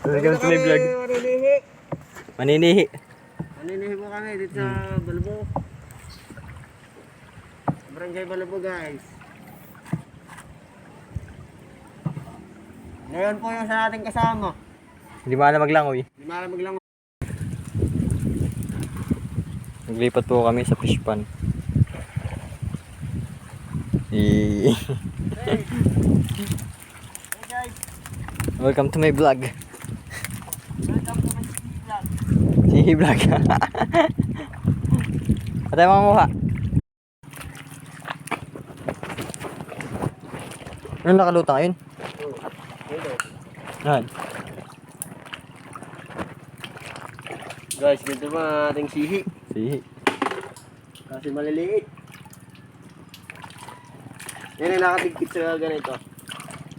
Welcome to my vlog. Maninihi. Maninihi po kami dito sa Balbo. Barangay Balbo guys. Ngayon po yung sa ating kasama. Hindi maalam maglangoy. Hindi maalam maglangoy. Naglipat po kami sa fish pan. Hey guys, Welcome to my vlog. welcome to my vlog. Sihi vlog. Patay mga mukha. Ano nakaluta ngayon? Yan. Guys, ganito ba ating sihi? Sihi. Kasi maliliit. Yan ang nakatigkit sa ganito.